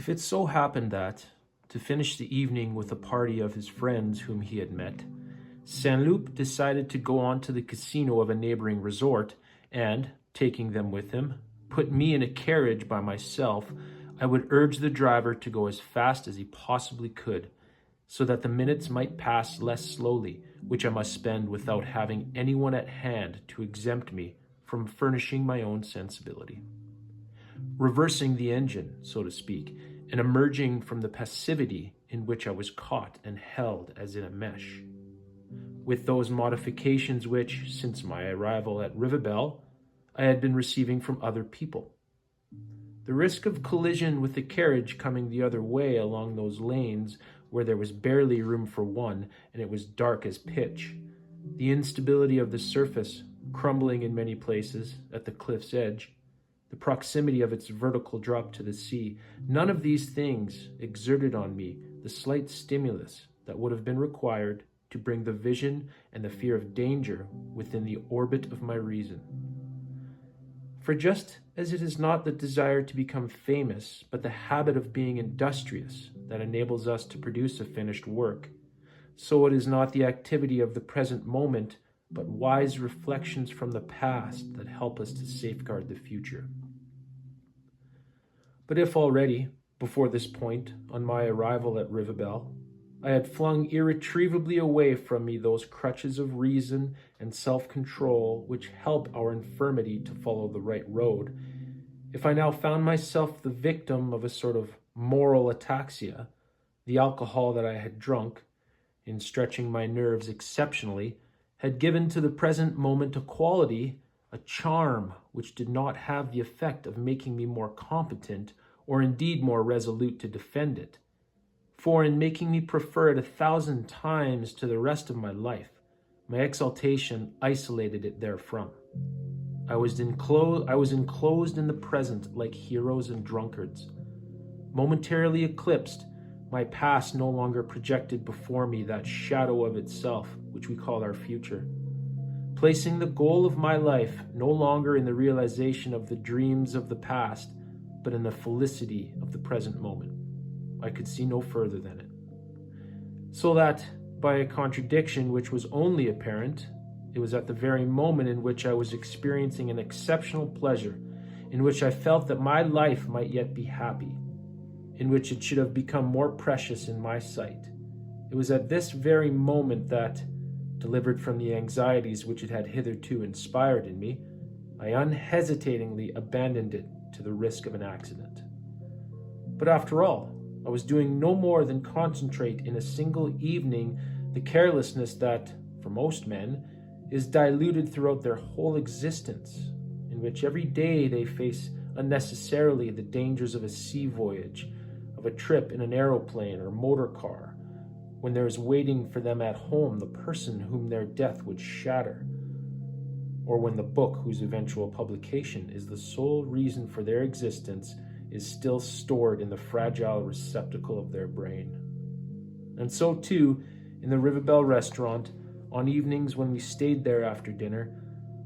If it so happened that, to finish the evening with a party of his friends whom he had met, Saint-Loup decided to go on to the casino of a neighboring resort and, taking them with him, put me in a carriage by myself, I would urge the driver to go as fast as he possibly could, so that the minutes might pass less slowly, which I must spend without having anyone at hand to exempt me from furnishing my own sensibility. Reversing the engine, so to speak, and emerging from the passivity in which I was caught and held as in a mesh. With those modifications which, since my arrival at Rivebelle, I had been receiving from other people. The risk of collision with the carriage coming the other way along those lanes where there was barely room for one and it was dark as pitch, the instability of the surface, crumbling in many places at the cliff's edge, the proximity of its vertical drop to the sea, none of these things exerted on me the slight stimulus that would have been required to bring the vision and the fear of danger within the orbit of my reason. For just as it is not the desire to become famous, but the habit of being industrious that enables us to produce a finished work, so it is not the activity of the present moment, but wise reflections from the past that help us to safeguard the future. But if already, before this point, on my arrival at Rivebelle, I had flung irretrievably away from me those crutches of reason and self-control which help our infirmity to follow the right road, if I now found myself the victim of a sort of moral ataxia, the alcohol that I had drunk, in stretching my nerves exceptionally, had given to the present moment a quality, a charm, which did not have the effect of making me more competent or indeed more resolute to defend it. For in making me prefer it 1,000 times to the rest of my life, my exaltation isolated it therefrom. I was enclosed in the present like heroes and drunkards. Momentarily eclipsed, my past no longer projected before me that shadow of itself which we call our future. Placing the goal of my life no longer in the realization of the dreams of the past, but in the felicity of the present moment. I could see no further than it. So that, by a contradiction which was only apparent, it was at the very moment in which I was experiencing an exceptional pleasure, in which I felt that my life might yet be happy, in which it should have become more precious in my sight. It was at this very moment that, delivered from the anxieties which it had hitherto inspired in me, I unhesitatingly abandoned it to the risk of an accident. But after all, I was doing no more than concentrate in a single evening the carelessness that, for most men, is diluted throughout their whole existence, in which every day they face unnecessarily the dangers of a sea voyage, of a trip in an aeroplane or motor car, when there is waiting for them at home the person whom their death would shatter, or when the book whose eventual publication is the sole reason for their existence is still stored in the fragile receptacle of their brain. And so too, in the Rivebelle restaurant, on evenings when we stayed there after dinner,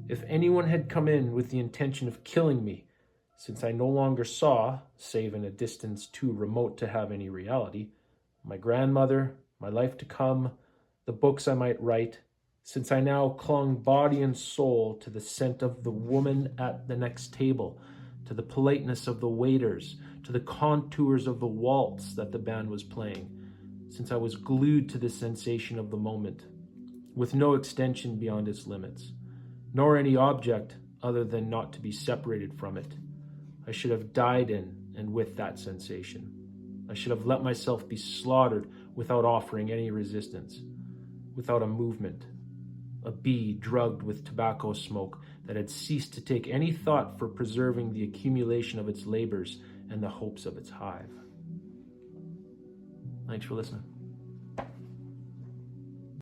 if anyone had come in with the intention of killing me, since I no longer saw, save in a distance too remote to have any reality, my grandmother, my life to come, the books I might write, since I now clung body and soul to the scent of the woman at the next table, to the politeness of the waiters, to the contours of the waltz that the band was playing, since I was glued to the sensation of the moment, with no extension beyond its limits, nor any object other than not to be separated from it, I should have died in and with that sensation. I should have let myself be slaughtered without offering any resistance, without a movement, a bee drugged with tobacco smoke that had ceased to take any thought for preserving the accumulation of its labors and the hopes of its hive. Thanks for listening.